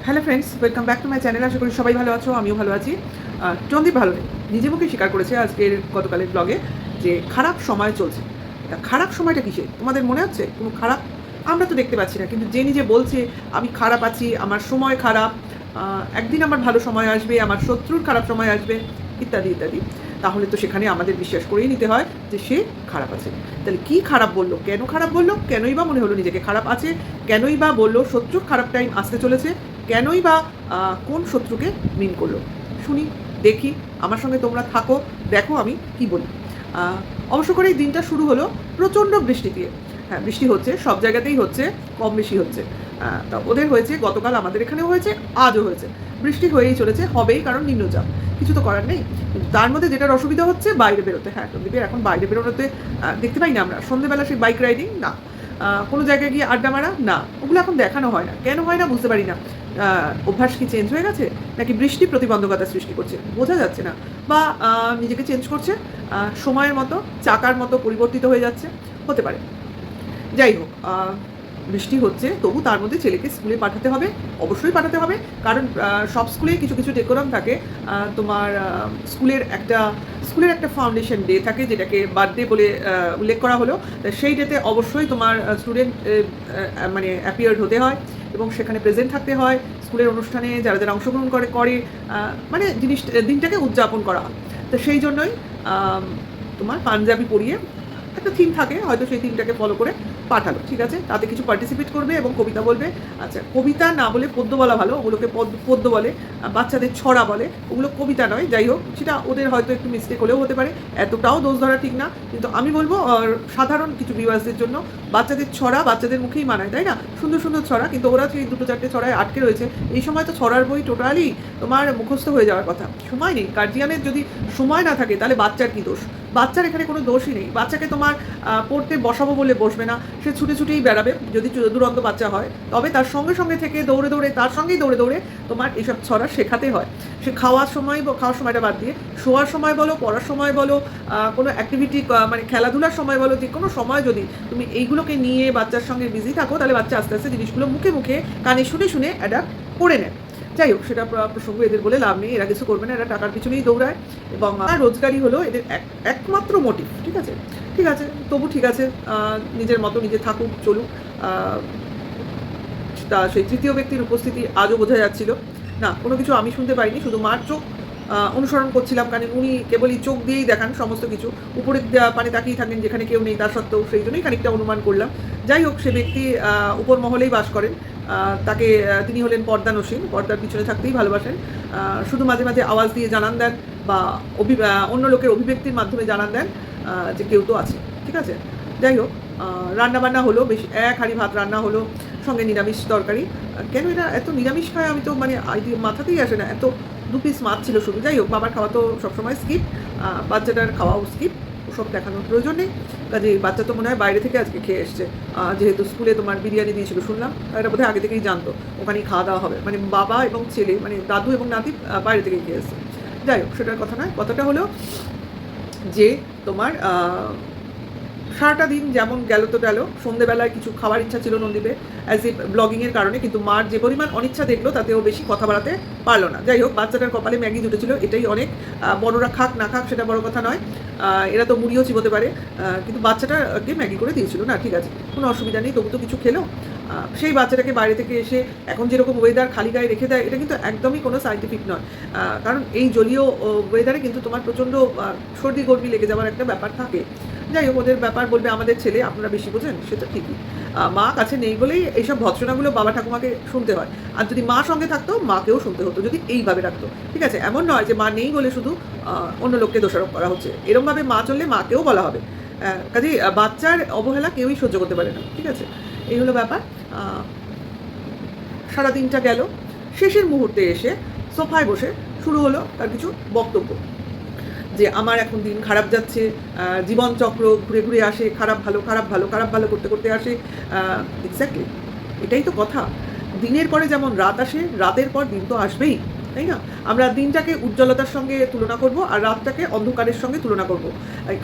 Hello friends, welcome back to my channel. আশা করি সবাই ভালো আছো, আমিও ভালো আছি। চন্দীপ ভালো নেই, নিজে মুখে স্বীকার করেছে আজকের গতকালের ব্লগে যে খারাপ সময় চলছে। তা খারাপ সময়টা কিসে তোমাদের মনে হচ্ছে কোনো খারাপ? আমরা তো দেখতে পাচ্ছি না, কিন্তু যে নিজে বলছে আমি খারাপ আছি, আমার সময় খারাপ, একদিন আমার ভালো সময় আসবে, আমার শত্রুর খারাপ সময় আসবে, ইত্যাদি ইত্যাদি, তাহলে তো সেখানে আমাদের বিশ্বাস করেই নিতে হয় যে সে খারাপ আছে। তাহলে কি খারাপ বললো, কেন খারাপ বললো, কেনই বা মনে হলো নিজেকে খারাপ আছে, কেনই বা বললো শত্রুর খারাপ টাইম আসতে চলেছে, কেনই বা কোন শত্রুকে মিন করলো? শুনি, দেখি, আমার সঙ্গে তোমরা থাকো, দেখো আমি কি বলি। অবশ্য করে এই দিনটা শুরু হলো প্রচণ্ড বৃষ্টি দিয়ে। হ্যাঁ, বৃষ্টি হচ্ছে, সব জায়গাতেই হচ্ছে, কম বেশি হচ্ছে। তা ওদের হয়েছে, গতকাল আমাদের এখানেও হয়েছে, আজও হয়েছে। বৃষ্টি হয়েই চলেছে, হবেই, কারণ নিম্নচাপ, কিছু তো করার নেই। কিন্তু তার মধ্যে যেটার অসুবিধা হচ্ছে বাইরে বেরোতে। হ্যাঁ, সন্দীপের এখন বাইরে বেরোনোতে দেখতে পাই না আমরা সন্ধ্যেবেলা সেই বাইক রাইডিং না, কোনো জায়গায় গিয়ে আড্ডা মারা না, ওগুলো এখন দেখানো হয় না। কেন হয় না বুঝতে পারি না। অভ্যাস কি চেঞ্জ হয়ে গেছে, নাকি বৃষ্টি প্রতিবন্ধকতা সৃষ্টি করছে, বোঝা যাচ্ছে না। বা নিজেকে চেঞ্জ করছে, সময়ের মতো চাকার মতো পরিবর্তিত হয়ে যাচ্ছে, হতে পারে। যাই হোক, বৃষ্টি হচ্ছে, তবু তার মধ্যে ছেলেকে স্কুলে পাঠাতে হবে, অবশ্যই পাঠাতে হবে। কারণ সব স্কুলেই কিছু কিছু ডেকোরাম থাকে। তোমার স্কুলের একটা ফাউন্ডেশন ডে থাকে, যেটাকে বার্থডে বলে উল্লেখ করা হলো। সেই ডেতে অবশ্যই তোমার স্টুডেন্ট মানে অ্যাপিয়ার্ড হতে হয় এবং সেখানে প্রেজেন্ট থাকতে হয়। স্কুলের অনুষ্ঠানে যারা যারা অংশগ্রহণ করে মানে দিনটাকে উদযাপন করা হয়। তো সেই জন্যই তোমার পাঞ্জাবি পরিয়ে একটা থিম থাকে, হয়তো সেই থিমটাকে ফলো করে পাঠালো, ঠিক আছে। তাতে কিছু পার্টিসিপেট করবে এবং কবিতা বলবে। আচ্ছা, কবিতা না বলে পদ্য বলা ভালো, ওগুলোকে পদ্য বলে, বাচ্চাদের ছড়া বলে, ওগুলো কবিতা নয়। যাই হোক, সেটা ওদের হয়তো একটু মিস্টেক হলেও হতে পারে, এতটাও দোষ ধরা ঠিক না। কিন্তু আমি বলবো সাধারণ কিছু ভিউয়ার্সদের জন্য বাচ্চাদের ছড়া বাচ্চাদের মুখেই মানায়, তাই না? সুন্দর সুন্দর ছড়া, কিন্তু ওরা সেই দুটো চারটে ছড়ায় আটকে রয়েছে। এই সময় তো ছড়ার বই টোটালি তোমার মুখস্থ হয়ে যাওয়ার কথা, সময় নেই। গার্জিয়ানের যদি সময় না থাকে তাহলে বাচ্চার কী দোষ? বাচ্চার এখানে কোনো দোষই নেই। বাচ্চাকে তোমার পড়তে বসাবো বলে বসবে না, সে ছুটে ছুটেই বেড়াবে। যদি দুরন্ত বাচ্চা হয় তবে তার সঙ্গে সঙ্গে থেকে দৌড়ে দৌড়ে, তার সঙ্গেই দৌড়ে দৌড়ে তোমার এইসব ছড়া শেখাতে হয়। সে খাওয়ার সময়টা বাদ দিয়ে শোয়ার সময় বলো, পড়ার সময় বলো, কোনো অ্যাক্টিভিটি মানে খেলাধুলার সময় বলো, যে কোনো সময় যদি তুমি এইগুলোকে নিয়ে বাচ্চার সঙ্গে বিজি থাকো, তাহলে বাচ্চা আস্তে আস্তে জিনিসগুলো মুখে মুখে কানে শুনে শুনে অ্যাডাপ্ট করে নেয়। যাই হোক, সেটা প্রসঙ্গ এদের বলে লাভ নেই, এরা কিছু করবে না, এরা টাকার পিছনেই দৌড়ায় এবং রোজগারই হলো এদের একমাত্র মোটিভ। ঠিক আছে, ঠিক আছে, তবু ঠিক আছে, নিজের মতো নিজে থাকুক, চলুক। তা সেই তৃতীয় ব্যক্তির উপস্থিতি আজও বোঝা যাচ্ছিল না, কোনো কিছু আমি শুনতে পাইনি, শুধু মার চোখ অনুসরণ করছিলাম, কারণ উনি কেবলই চোখ দিয়েই দেখান সমস্ত কিছু, উপরের পানে তাকিয়ে থাকেন যেখানে কেউ নেই, তার সত্ত্বেও সেই জন্যই খানিকটা অনুমান করলাম। যাই হোক, সে ব্যক্তি উপর মহলেই বাস করেন। তাকে তিনি হলেন পর্দানসীন, পর্দার পিছনে থাকতেই ভালোবাসেন। শুধু মাঝে মাঝে আওয়াজ দিয়ে জানান দেন বা অন্য লোকের অভিব্যক্তির মাধ্যমে জানান দেন যে কেউ তো আছে, ঠিক আছে। যাই হোক, রান্নাবান্না হলো, বেশ এক হাঁড়ি ভাত রান্না হলো, সঙ্গে নিরামিষ তরকারি। কেন এরা এত নিরামিষ খায় আমি তো মানে মাথাতেই আসে না, এত 2 পিস মাছ ছিল শুধু। যাই হোক, বাবার খাওয়া তো সবসময় স্কিপ, বাচ্চাটার খাওয়াও স্কিপ, ওসব দেখানোর প্রয়োজন নেই। কাজে বাচ্চা তো মনে হয় বাইরে থেকে আজকে খেয়ে এসছে, যেহেতু স্কুলে তোমার বিরিয়ানি দিয়েছিল শুনলাম, এটা বোধহয় আগে থেকেই জানতো ওখানেই খাওয়া দাওয়া হবে, মানে বাবা এবং ছেলে, মানে দাদু এবং নাতি বাইরে থেকেই খেয়ে এসছে। যাই হোক, সেটার কথা নয়, কথাটা হলো যে তোমার সারাটা দিন যেমন গেল তো গেল, সন্ধেবেলায় কিছু খাওয়ার ইচ্ছা ছিল নন্দীপের অ্যাজ এ ব্লগিংয়ের কারণে, কিন্তু মার যে পরিমাণ অনিচ্ছা দেখলো তাতেও বেশি কথা বাড়াতে পারলো না। যাই হোক, বাচ্চাটার কপালে ম্যাগি জুটেছিল, এটাই অনেক। বড়রা খাক না খাক সেটা বড় কথা নয়, এরা তো মুড়িও চিবোতে পারে, কিন্তু বাচ্চাটাকে ম্যাগি করে দিয়েছিল না, ঠিক আছে, কোনো অসুবিধা নেই, তবু তো কিছু খেলো। সেই বাচ্চাটাকে বাইরে থেকে এসে এখন যেরকম ওয়েদার খালি গায়ে রেখে দেয়, এটা কিন্তু একদমই কোনো সাইন্টিফিক নয়। কারণ এই জলীয় ওয়েদারে কিন্তু তোমার প্রচণ্ড সর্দি গর্মি লেগে যাওয়ার একটা ব্যাপার থাকে। যাই হোক, ওদের ব্যাপার বলবে আমাদের ছেলে, আপনারা বেশি বোঝেন, সেটা ঠিকই। মা কাছে নেই বলেই এইসব ভৎসনাগুলো বাবা ঠাকুমাকে শুনতে হয়। আর যদি মা সঙ্গে থাকতো, মাকেও শুনতে হতো, যদি এইভাবে রাখতো, ঠিক আছে। এমন নয় যে মা নেই বলে শুধু অন্য লোককে দোষারোপ করা হচ্ছে, এরমভাবে মা চললে মাকেও বলা হবে। কাজেই বাচ্চার অবহেলা কেউই সহ্য করতে পারে না, ঠিক আছে। এই হলো ব্যাপার। সারাদিনটা গেল, শেষের মুহূর্তে এসে সোফায় বসে শুরু হলো তার কিছু বক্তব্য, যে আমার এখন দিন খারাপ যাচ্ছে, জীবনচক্র ঘুরে ঘুরে আসে, খারাপ ভালো খারাপ ভালো খারাপ ভালো করতে করতে আসে। এক্স্যাক্টলি, এটাই তো কথা। দিনের পরে যেমন রাত আসে, রাতের পর দিন তো আসবেই, তাই না? আমরা দিনটাকে উজ্জ্বলতার সঙ্গে তুলনা করব আর রাতটাকে অন্ধকারের সঙ্গে তুলনা করব,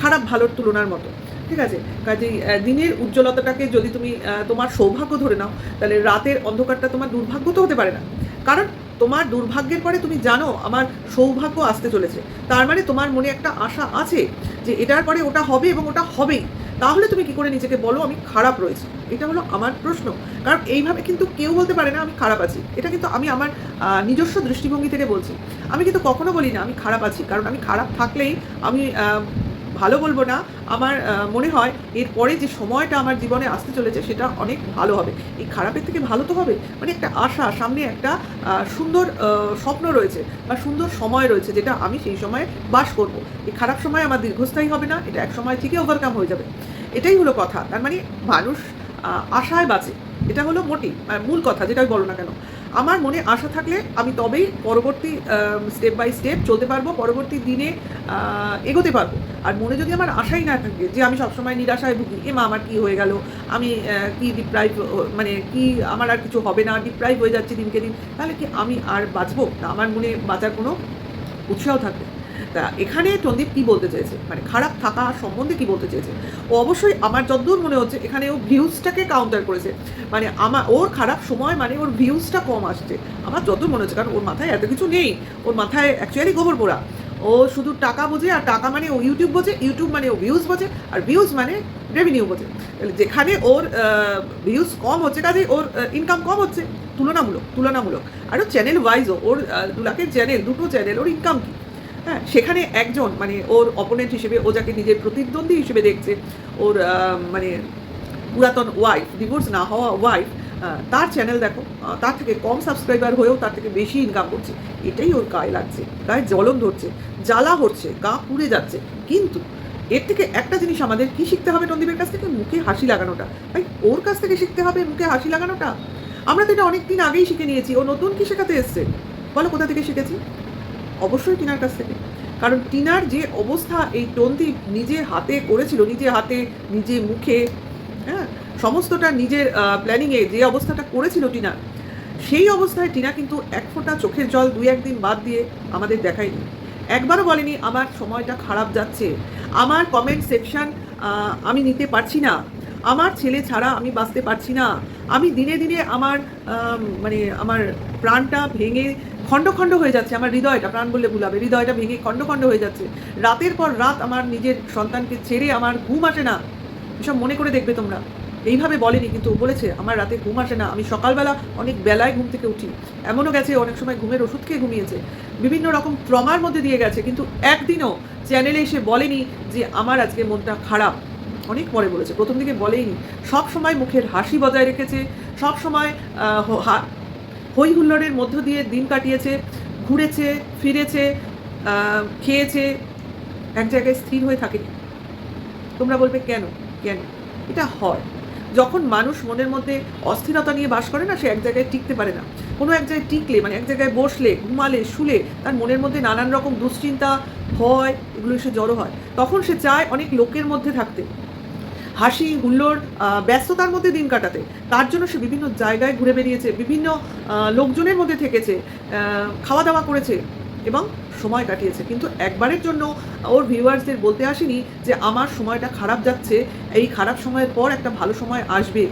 খারাপ ভালোর তুলনার মতো, ঠিক আছে। কাজেই দিনের উজ্জ্বলতাটাকে যদি তুমি তোমার সৌভাগ্য ধরে নাও, তাহলে রাতের অন্ধকারটা তোমার দুর্ভাগ্য তো হতে পারে না। কারণ তোমার দুর্ভাগ্যের পরে তুমি জানো আমার সৌভাগ্য আসতে চলেছে, তার মানে তোমার মনে একটা আশা আছে যে এটার পরে ওটা হবে এবং ওটা হবেই। তাহলে তুমি কি করে নিজেকে বলো আমি খারাপ রয়েছি? এটা হলো আমার প্রশ্ন। কারণ এইভাবে কিন্তু কেউ বলতে পারে না আমি খারাপ আছি। এটা কিন্তু আমি আমার নিজস্ব দৃষ্টিভঙ্গি থেকে বলছি। আমি কিন্তু কখনো বলি না আমি খারাপ আছি, কারণ আমি খারাপ থাকলেই আমি ভালো বলবো না। আমার মনে হয় এরপরে যে সময়টা আমার জীবনে আসতে চলেছে সেটা অনেক ভালো হবে। এই খারাপের থেকে ভালো তো হবে, মানে একটা আশা, সামনে একটা সুন্দর স্বপ্ন রয়েছে বা সুন্দর সময় রয়েছে, যেটা আমি সেই সময়ে বাস করব। এই খারাপ সময় আমার দীর্ঘস্থায়ী হবে না, এটা এক সময় ঠিকই ওভারকাম হয়ে যাবে। এটাই হলো কথা। তার মানে মানুষ আশায় বাঁচে, এটা হলো মূল কথা, যেটাই বলো না কেন। আমার মনে আশা থাকলে আমি তবেই পরবর্তী স্টেপ বাই স্টেপ চলতে পারবো, পরবর্তী দিনে এগোতে পারবো। আর মনে যদি আমার আশাই না থাকে, যে আমি সবসময় নিরাশায় ভুগি, মা আমার কী হয়ে গেল, আমি কি ডিপ্রাইভ, মানে কি আমার আর কিছু হবে না, ডিপ্রাইভ হয়ে যাচ্ছে দিনকে দিন, তাহলে কি আমি আর বাঁচবো না? আমার মনে বাঁচার কোনো উৎসাহ থাকবে? তা এখানে টন্দীপ কী বলতে চেয়েছে, মানে খারাপ থাকা সম্বন্ধে কী বলতে চেয়েছে? ও অবশ্যই আমার যতদূর মনে হচ্ছে এখানে ও ভিউজটাকে কাউন্টার করেছে। মানে ওর খারাপ সময় মানে ওর ভিউজটা কম আসছে আমার যতদূর মনে হচ্ছে। কারণ ওর মাথায় এত কিছু নেই, ওর মাথায় অ্যাকচুয়ালি গোবর পোড়া। ও শুধু টাকা বোঝে, আর টাকা মানে ও ইউটিউব বোঝে, ইউটিউব মানে ও ভিউজ বোঝে, আর ভিউজ মানে রেভিনিউ বোঝে। যেখানে ওর ভিউজ কম হচ্ছে কাজে ওর ইনকাম কম হচ্ছে, তুলনামূলক। আরও চ্যানেল ওয়াইজও ওর 2 লাখের চ্যানেল, 2টো চ্যানেল, ওর ইনকাম কী? হ্যাঁ, সেখানে একজন মানে ওর অপোনেন্ট হিসেবে, ও যাকে নিজের প্রতিদ্বন্দ্বী হিসেবে দেখছে, ওর মানে পুরাতন ওয়াইফ, ডিভোর্স না হওয়া ওয়াইফ, তার চ্যানেল দেখো, তার থেকে কম সাবস্ক্রাইবার হয়েও তার থেকে বেশি ইনকাম করছে। এটাই ওর গায়ে লাগছে, গায়ে জ্বলন ধরছে, জ্বালা হচ্ছে, গা পুড়ে যাচ্ছে। কিন্তু এর থেকে একটা জিনিস আমাদের কি শিখতে হবে টন্দীপের কাছ থেকে? মুখে হাসি লাগানোটা। ভাই, ওর কাছ থেকে শিখতে হবে মুখে হাসি লাগানোটা। আমরা তো এটা অনেক দিন আগেই শিখে নিয়েছি। ও নতুন কি শেখাতে এসছে? বলো কোথা থেকে শিখেছি? অবশ্যই টিনার কাছ থেকে। কারণ টিনার যে অবস্থা এই টন্দীপ নিজে হাতে করেছিল, নিজে হাতে, নিজে মুখে, হ্যাঁ, সমস্তটা নিজের প্ল্যানিংয়ে যে অবস্থাটা করেছিল টিনার, সেই অবস্থায় টিনা কিন্তু এক ফোঁটা চোখের জল 2-1 দিন বাদ দিয়ে আমাদের দেখায়নি। একবারও বলেনি আমার সময়টা খারাপ যাচ্ছে, আমার কমেন্ট সেকশন আমি নিতে পারছি না, আমার ছেলে ছাড়া আমি বাঁচতে পারছি না, আমি দিনে দিনে আমার মানে আমার প্রাণটা ভেঙে খণ্ড খণ্ড হয়ে যাচ্ছে, আমার হৃদয়টা, প্রাণ বললে ভুল হবে, হৃদয়টা ভেঙে খণ্ড খণ্ড হয়ে যাচ্ছে, রাতের পর রাত আমার নিজের সন্তানকে ছেড়ে আমার ঘুম আসে না। এসব মনে করে দেখবে তোমরা। এইভাবে বলেনি, কিন্তু বলেছে আমার রাতে ঘুম আসে না, আমি সকালবেলা অনেক বেলায় ঘুম থেকে উঠি। এমনও গেছে অনেক সময় ঘুমের ওষুধ খেয়ে ঘুমিয়েছে, বিভিন্ন রকম ট্রমার মধ্যে দিয়ে গেছে, কিন্তু একদিনও চ্যানেলে এসে বলেনি যে আমার আজকে মনটা খারাপ। অনেক পরে বলেছে, প্রথম দিকে বলেইনি। সব সময় মুখের হাসি বজায় রেখেছে, সব সময় হই হুল্লোড়ের মধ্য দিয়ে দিন কাটিয়েছে, ঘুরেছে, ফিরেছে, খেয়েছে, এক জায়গায় স্থির হয়ে থাকেনি। তোমরা বলবে কেন? এটা হয় যখন মানুষ মনের মধ্যে অস্থিরতা নিয়ে বাস করে না, সে এক জায়গায় টিকতে পারে না। কোনো এক জায়গায় টিকলে, মানে এক জায়গায় বসলে, ঘুমালে, শুলে, তার মনের মধ্যে নানান রকম দুশ্চিন্তা, ভয়, এগুলো এসে জড়ো হয়। তখন সে চায় অনেক লোকের মধ্যে থাকতে, হাসি হুল্লোড়, ব্যস্ততার মধ্যে দিন কাটাতে। তার জন্য সে বিভিন্ন জায়গায় ঘুরে বেরিয়েছে, বিভিন্ন লোকজনের মধ্যে থেকেছে, খাওয়া দাওয়া করেছে এবং সময় কাটিয়েছে। কিন্তু একবারের জন্য ওর ভিউয়ার্সদের বলতে আসেনি যে আমার সময়টা খারাপ যাচ্ছে, এই খারাপ সময়ের পর একটা ভালো সময় আসবে,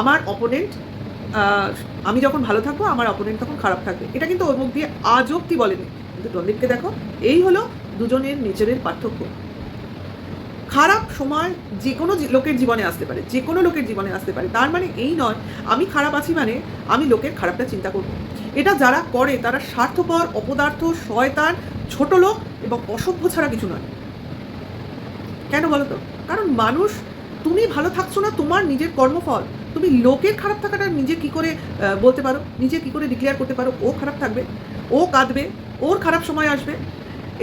আমার অপোনেন্ট, আমি যখন ভালো থাকবো আমার অপোনেন্ট তখন খারাপ থাকবে। এটা কিন্তু ওর মুখ দিয়ে আজ অব্দি বলেনি। কিন্তু টন্দীপকে দেখো, এই হলো দুজনের নেচারের পার্থক্য। খারাপ সময় যে কোনো লোকের জীবনে আসতে পারে, যে কোনো লোকের জীবনে আসতে পারে। তার মানে এই নয় আমি খারাপ আছি মানে আমি লোকের খারাপটা চিন্তা করব। এটা যারা করে তারা স্বার্থপর, অপদার্থ, শয়তান, ছোট লোক এবং অসভ্য ছাড়া কিছু নয়। কেন বলো তো? কারণ মানুষ, তুমি ভালো থাকছো না, তোমার নিজের কর্মফল। তুমি লোকের খারাপ থাকাটা নিজে কি করে বলতে পারো, নিজে কি করে ডিক্লেয়ার করতে পারো ও খারাপ থাকবে, ও কাঁদবে, ওর খারাপ সময় আসবে?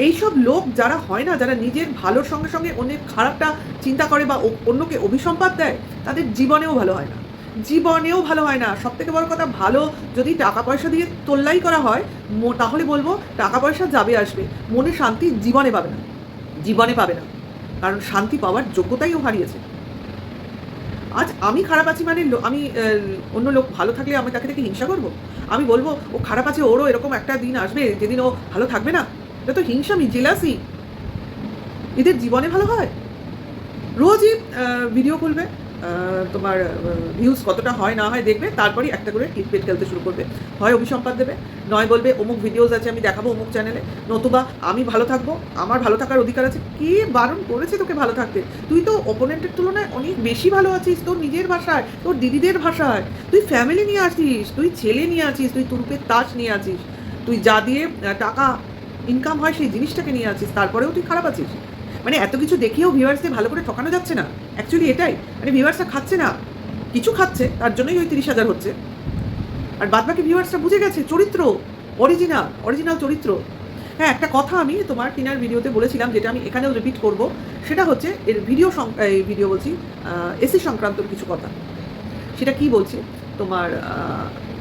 এইসব লোক যারা হয় না, যারা নিজের ভালোর সঙ্গে সঙ্গে অনেক খারাপটা চিন্তা করে বা অন্যকে অভিসম্পাদ দেয়, তাদের জীবনেও ভালো হয় না, জীবনেও ভালো হয় না। সব থেকে বড় কথা, ভালো যদি টাকা পয়সা দিয়ে তোল্লাই করা হয়, তাহলে বলবো টাকা পয়সা যাবে আসবে, মনে শান্তি জীবনে পাবে না, জীবনে পাবে না। কারণ শান্তি পাওয়ার যোগ্যতাই ও হারিয়েছে। আজ আমি খারাপ আছি মানে আমি অন্য লোক ভালো থাকলে আমি তাকে দেখে হিংসা করবো? আমি বলবো ও খারাপ আছে, ওরও এরকম একটা দিন আসবে যেদিন ও ভালো থাকবে না? এটা তো হিংসামি, জেলাসি। এদের জীবনে ভালো হয়? রোজই ভিডিও খুলবে, তোমার ভিউজ কতটা হয় না হয় দেখবে, তারপরেই একটা করে ক্লিকবেট খেলতে শুরু করবে। হয় অভিসম্পাদ দেবে, নয় বলবে অমুক ভিডিওস আছে আমি দেখাবো অমুক চ্যানেলে, নতুবা আমি ভালো থাকবো, আমার ভালো থাকার অধিকার আছে। কে বারণ করেছে তোকে ভালো থাকতে? তুই তো অপোনেন্টের তুলনায় অনেক বেশি ভালো আছিস, তোর নিজের ভাষায়, তোর দিদিদের ভাষায়। তুই ফ্যামিলি নিয়ে আছিস, তুই ছেলে নিয়ে আছিস, তুই তুরুপের তাস নিয়ে আছিস, তুই যা দিয়ে টাকা ইনকাম হয় সেই জিনিসটাকে নিয়ে আছিস, তারপরেও তুই খারাপ আছিস। মানে এত কিছু দেখিয়েও ভিউয়ার্সদের ভালো করে ঠকানো যাচ্ছে না, অ্যাকচুয়ালি এটাই। মানে ভিউয়ার্সরা খাচ্ছে না, কিছু খাচ্ছে, তার জন্যই ওই 30,000 হচ্ছে। আর বাদবাকি ভিউয়ার্সরা বুঝে গেছে চরিত্র, অরিজিনাল চরিত্র। হ্যাঁ, একটা কথা আমি তোমার টিনার ভিডিওতে বলেছিলাম, যেটা আমি এখানেও রিপিট করব, সেটা হচ্ছে এর ভিডিও বলছি, এসি সংক্রান্ত কিছু কথা। সেটা কি বলছি তোমার,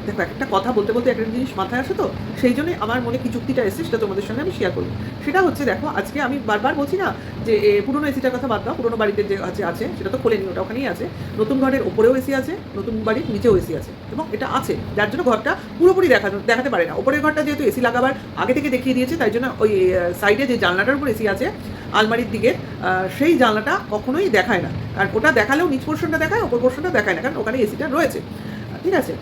দেখো একটা কথা বলতে বলতে একটা জিনিস মাথায় আসে, তো সেই জন্যই আমার মনে কি যুক্তিটা এসে সেটা তোমাদের সঙ্গে আমি শেয়ার করবো। সেটা হচ্ছে, দেখো আজকে আমি বারবার বলছি না যে পুরোনো এসিটার কথা বাদ দাও, পুরোনো বাড়িতে যে আছে সেটা তো খোলেনি, ওটা ওখানেই আছে। নতুন ঘরের ওপরেও এসি আছে, নতুন বাড়ির নিচেও এসি আছে, এবং এটা আছে যার জন্য ঘরটা পুরোপুরি দেখাতে পারে না। ওপরের ঘরটা যেহেতু এসি লাগাবার আগে থেকে দেখিয়ে দিয়েছে, তাই জন্য ওই সাইডে যে জানলাটার উপর এসি আছে আলমারির দিকে, সেই জানলাটা কখনোই দেখায় না। আর ওটা দেখালেও নিচ পোর্শনটা দেখায়, ওপর পোর্শনটা দেখায় না, কারণ ওখানে এসিটা রয়েছে, ঠিক আছে।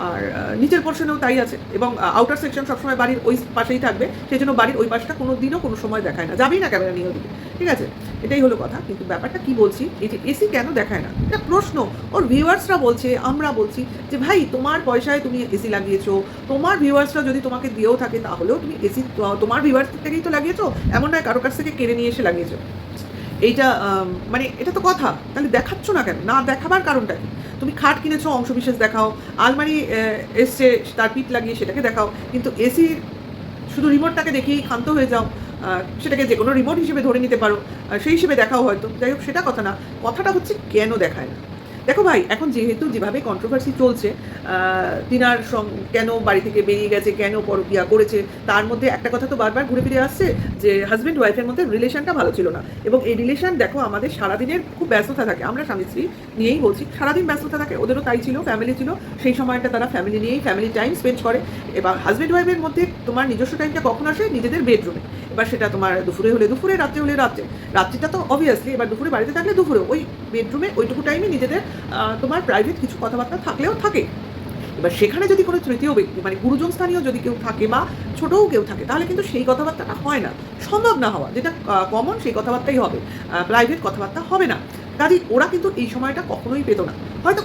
আর নিচের পোর্শনেও তাই আছে, এবং আউটার সেকশন সবসময় বাড়ির ওই পাশেই থাকবে, সেই জন্য বাড়ির ওই পাশটা কোনো দিনও কোনো সময় দেখায় না, যাবেই না ক্যামেরা নিয়ে ওদিকে, ঠিক আছে। এটাই হলো কথা। কিন্তু ব্যাপারটা কি বলছি, এই যে এসি কেন দেখায় না, এটা প্রশ্ন। ওর ভিউয়ার্সরা বলছে, আমরা বলছি যে ভাই তোমার পয়সায় তুমি এসি লাগিয়েছো, তোমার ভিউয়ার্সরা যদি তোমাকে দিয়েও থাকে তাহলেও তুমি এসি তোমার ভিউয়ার্স থেকেই তো লাগিয়েছো, এমন নয় কারো কাছ থেকে কেড়ে নিয়ে এসে লাগিয়েছো। এইটা মানে এটা তো কথা, তাহলে দেখাচ্ছ না কেন? না দেখাবার কারণটা কি? তুমি খাট কিনেছো, অংশবিশেষ দেখাও, আলমারি এসছে তার পিঠ লাগিয়ে সেটাকে দেখাও, কিন্তু এসি শুধু রিমোটটাকে দেখেই ক্ষান্ত হয়ে যাও, সেটাকে যে কোনো রিমোট হিসেবে ধরে নিতে পারো, সেই হিসেবে দেখাও হয়তো। যাই হোক, সেটা কথা না, কথাটা হচ্ছে কেন দেখায় না। দেখো ভাই, এখন যেহেতু যেভাবে কন্ট্রোভার্সি চলছে, তিনার কেন বাড়ি থেকে বেরিয়ে গেছে, কেন পরকীয়া করেছে, তার মধ্যে একটা কথা তো বারবার ঘুরে ফিরে আসছে যে হাজব্যান্ড ওয়াইফের মধ্যে রিলেশনটা ভালো ছিল না। এবং এই রিলেশন দেখো আমাদের সারাদিনের খুব ব্যস্ততা থাকে, আমরা স্বামী স্ত্রী নিয়েই বলছি, সারাদিন ব্যস্ততা থাকে, ওদেরও তাই ছিল, ফ্যামিলি ছিল, সেই সময়টা তারা ফ্যামিলি নিয়েই ফ্যামিলি টাইম স্পেন্ড করে। এবার হাজব্যান্ড ওয়াইফের মধ্যে তোমার নিজস্ব টাইমটা কখন আসে? নিজেদের বেডরুমে। এবার সেটা তোমার দুপুরে হলে দুপুরে, রাত্রে হলে রাত্রে, রাত্রিটা তো অবভিয়াসলি, এবার দুপুরে বাড়িতে থাকলে দুপুরে ওই বেডরুমে ওইটুকু টাইমে নিজেদের তোমার প্রাইভেট কিছু কথাবার্তা থাকলেও থাকে। এবার সেখানে যদি কোনো তৃতীয় ব্যক্তি মানে গুরুজন স্থানীয় যদি কেউ থাকে বা ছোটও কেউ থাকে, তাহলে কিন্তু সেই কথাবার্তাটা হয় না, সম্ভব না হওয়া, যেটা কমন সেই কথাবার্তাই হবে, প্রাইভেট কথাবার্তা হবে না। কাজেই ওরা কিন্তু এই সময়টা কখনোই পেতো না। হয়তো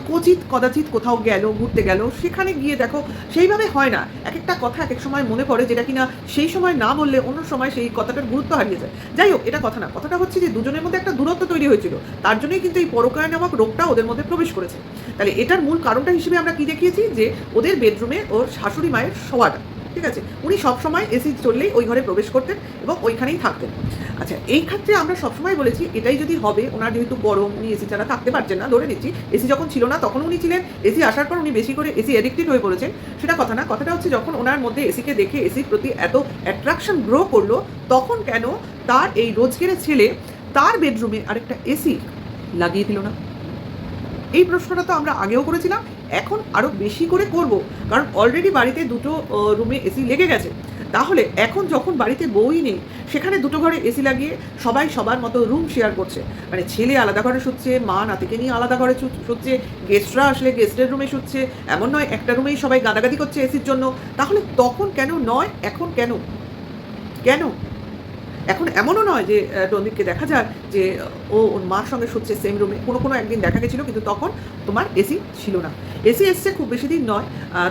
কদাচিৎ কোথাও গেল, ঘুরতে গেল, সেখানে গিয়ে দেখো সেইভাবে হয় না। এক একটা কথা এক এক সময় মনে পড়ে, যেটা কিনা সেই সময় না বললে অন্য সময় সেই কথাটার গুরুত্ব হারিয়ে যায়। যাই হোক, এটা কথা না, কথাটা হচ্ছে যে দুজনের মধ্যে একটা দূরত্ব তৈরি হয়েছিল, তার জন্যই কিন্তু এই পরকীয়া নামক রোগটা ওদের মধ্যে প্রবেশ করেছে। তাহলে এটার মূল কারণটা হিসেবে আমরা কি দেখিয়েছি, যে ওদের বেডরুমে ওর শাশুড়ি মায়ের শোয়াটা, ঠিক আছে, উনি সবসময় এসি চললেই ওই ঘরে প্রবেশ করতেন এবং ওইখানেই থাকতেন। আচ্ছা, এই ক্ষেত্রে আমরা সবসময় বলেছি এটাই যদি হবে, ওনার যেহেতু গরম, উনি এসি ছাড়া থাকতে পারছেন না, ধরে নিচ্ছি এসি যখন ছিল না তখন উনি ছিলেন, এসি আসার পর উনি বেশি করে এসি অ্যাডিক্টেড হয়ে পড়েছেন, সেটা কথা না। কথাটা হচ্ছে যখন ওনার মধ্যে এসিকে দেখে এসির প্রতি এত অ্যাট্রাকশন গ্রো করলো, তখন কেন তার এই রোজগেরে ছেলে তার বেডরুমে আরেকটা এসি লাগিয়ে দিল না? এই প্রশ্নটা তো আমরা আগেও করেছিলাম, এখন আরও বেশি করে করব, কারণ অলরেডি বাড়িতে দুটো রুমে এসি লেগে গেছে। তাহলে এখন যখন বাড়িতে বউই নেই, সেখানে দুটো ঘরে এসি লাগিয়ে সবাই সবার মতো রুম শেয়ার করছে, মানে ছেলে আলাদা ঘরে শুচ্ছে, মা নাতিকে নিয়ে আলাদা ঘরে শুচ্ছে, গেস্টরা আসলে গেস্টের রুমে শুচ্ছে, এমন নয় একটা রুমেই সবাই গাদাগাদি করছে এসির জন্য। তাহলে তখন কেন নয়, এখন কেন? কেন এখন এমনও নয় যে রণদীপকে দেখা যায় যে ওর মার সঙ্গে শুচ্ছে সেম রুমে, কোনো একদিন দেখা গেছিলো, কিন্তু তখন তোমার এসি ছিল না। এসি এসছে খুব বেশি দিন নয়,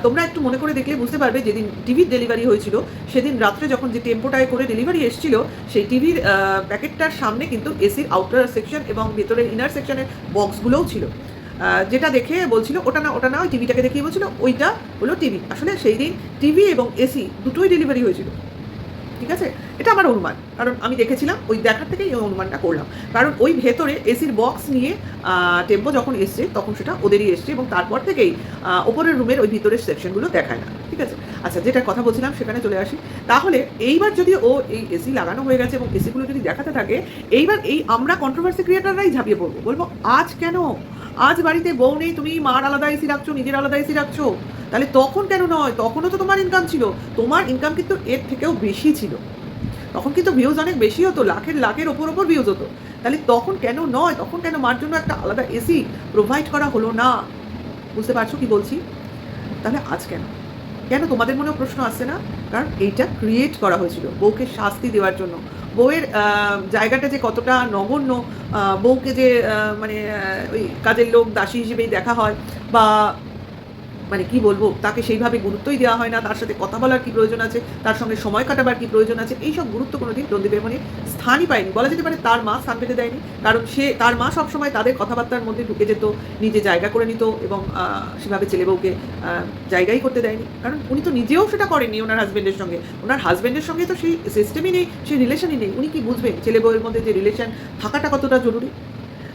তোমরা একটু মনে করে দেখলে বুঝতে পারবে, যেদিন টিভির ডেলিভারি হয়েছিল সেদিন রাত্রে যখন যে টেম্পোটায় করে ডেলিভারি এসেছিলো, সেই টিভির প্যাকেটটার সামনে কিন্তু এসির আউটার সেকশন এবং ভেতরের ইনার সেকশনের বক্সগুলোও ছিল, যেটা দেখে বলছিল ওটা না ওই টিভিটাকে দেখিয়ে বলছিল ওইটা হলো টিভি। আসলে সেই দিন টিভি এবং এসি দুটোই ডেলিভারি হয়েছিল, ঠিক আছে। এটা আমার অনুমান, কারণ আমি দেখেছিলাম, ওই দেখার থেকেই এই অনুমানটা করলাম। কারণ ওই ভেতরে এসির বক্স নিয়ে টেম্পো যখন এসছে তখন সেটা ওদেরই এসছে, এবং তারপর থেকেই ওপরের রুমের ওই ভিতরের সেকশনগুলো দেখায় না, ঠিক আছে। আচ্ছা, যেটা কথা বলছিলাম সেখানে চলে আসি। তাহলে এইবার যদি ও এই এসি লাগানো হয়ে গেছে এবং এসিগুলো যদি দেখাতে থাকে, এইবার এই আমরা কন্ট্রোভার্সি ক্রিয়েটাররাই ঝাঁপিয়ে পড়বো, বলবো আজ কেন, আজ বাড়িতে বউ নেই, তুমি মার আলাদা এসি রাখছো, নিজের আলাদা এসি রাখছো, তাহলে তখন কেন নয়? তখনও তো তোমার ইনকাম ছিল, তোমার ইনকাম কিন্তু এর থেকেও বেশি ছিল, তখন কিন্তু ভিউজ অনেক বেশি হতো, লাখের ওপর ভিউজ হতো। তাহলে তখন কেন নয়, তখন কেন মার জন্য একটা আলাদা এসি প্রোভাইড করা হলো না? বুঝতে পারছো কি বলছি? তাহলে আজ কেন? কেন তোমাদের মনেও প্রশ্ন আসছে না? কারণ এইটা ক্রিয়েট করা হয়েছিল বউকে শাস্তি দেওয়ার জন্য। বউয়ের জায়গাটা যে কতটা নগণ্য, বউকে যে মানে ওই কাজের লোক দাসী হিসেবেই দেখা হয়, বা মানে কি বলবো, তাকে সেইভাবে গুরুত্বই দেওয়া হয় না, তার সাথে কথা বলার কি প্রয়োজন আছে, তার সঙ্গে সময় কাটাবার কি প্রয়োজন আছে, এইসব গুরুত্ব কোনোদিন রণদীপের মনে স্থানই পায়নি। বলা যেতে পারে তার মা স্থান পেতে দেয়নি, কারণ তার মা সবসময় তাদের কথাবার্তার মধ্যে ঢুকে যেত, নিজে জায়গা করে নিত, এবং সেভাবে ছেলে বউকে জায়গাই করতে দেয়নি, কারণ উনি তো নিজেও সেটা করেননি ওনার হাজব্যান্ডের সঙ্গে। ওনার হাজব্যান্ডের সঙ্গে তো সেই সিস্টেমই নেই, সেই রিলেশনই নেই। উনি কি বুঝবেন ছেলে বউয়ের মধ্যে যে রিলেশন থাকাটা কতটা জরুরি?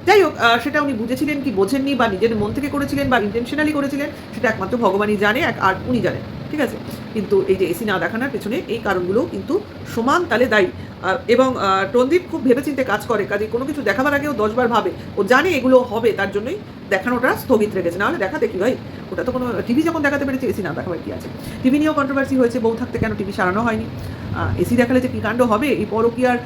যাই হোক, সেটা উনি বুঝেছিলেন কি বোঝেননি, বা নিজের মন থেকে করেছিলেন বা ইন্টেনশনালি করেছিলেন, সেটা একমাত্র ভগবানই জানে, আর উনি জানেন। ঠিক আছে? কিন্তু এই যে এসি না দেখানোর পেছনে এই কারণগুলোও কিন্তু সমান তালে দায়ী। এবং রণদীপ খুব ভেবেচিন্তে কাজ করে, কাজে কোনো কিছু দেখাবার আগেও 10 বার ভাবে। ও জানে এগুলো হবে, তার জন্যই দেখানোটা স্থগিত রেখেছে। নাহলে দেখাতে কি ভাই? ওটা তো কোনো টিভি যখন দেখাতে পেরেছে, এসি না দেখাবার কি আছে? টিভি নিয়েও কন্ট্রোভার্সি হয়েছে, বউ থাকতে কেন টিভি সারানো হয়নি? এসি দেখালে যে কী কাণ্ড হবে, এই পরকীয়ার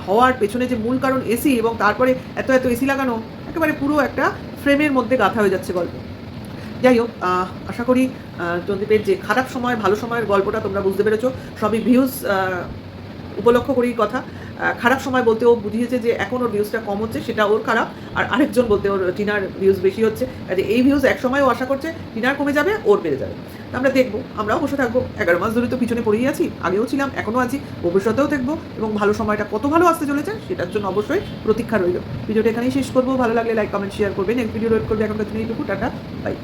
হওয়ার পেছনে যে মূল কারণ এসি, এবং তারপরে এত এসি লাগানো, একেবারে পুরো একটা ফ্রেমের মধ্যে গাঁথা হয়ে যাচ্ছে গল্প। যাই হোক, আশা করি রণদীপের যে খারাপ সময় ভালো সময়ের গল্পটা তোমরা বুঝতে পেরেছো। সবই ভিউজ উপলক্ষ করেই কথা। খারাপ সময় বলতে ও বুঝিয়েছে যে এখন ওর ভিউজটা কম হচ্ছে, সেটা ওর খারাপ। আর আরেকজন বলতে ওর টিনার ভিউজ বেশি হচ্ছে, কাজে এই ভিউজ একসময় ও আশা করছে টিনার কমে যাবে, ওর বেড়ে যাবে। আমরা দেখবো, আমরাও বসে থাকবো। 11 মাস ধরে তো পিছনে পড়েই আছি, আগেও ছিলাম, এখনও আছি, ভবিষ্যতেও দেখবো, এবং ভালো সময়টা কত ভালো আসতে চলেছে সেটার জন্য অবশ্যই প্রতীক্ষা রইল। ভিডিওটা এখানেই শেষ করবো। ভালো লাগলে লাইক কমেন্ট শেয়ার করবেন, এক ভিডিও ওয়েট করবে। এখনকার জন্য এইটুকু, টাটা, বাই।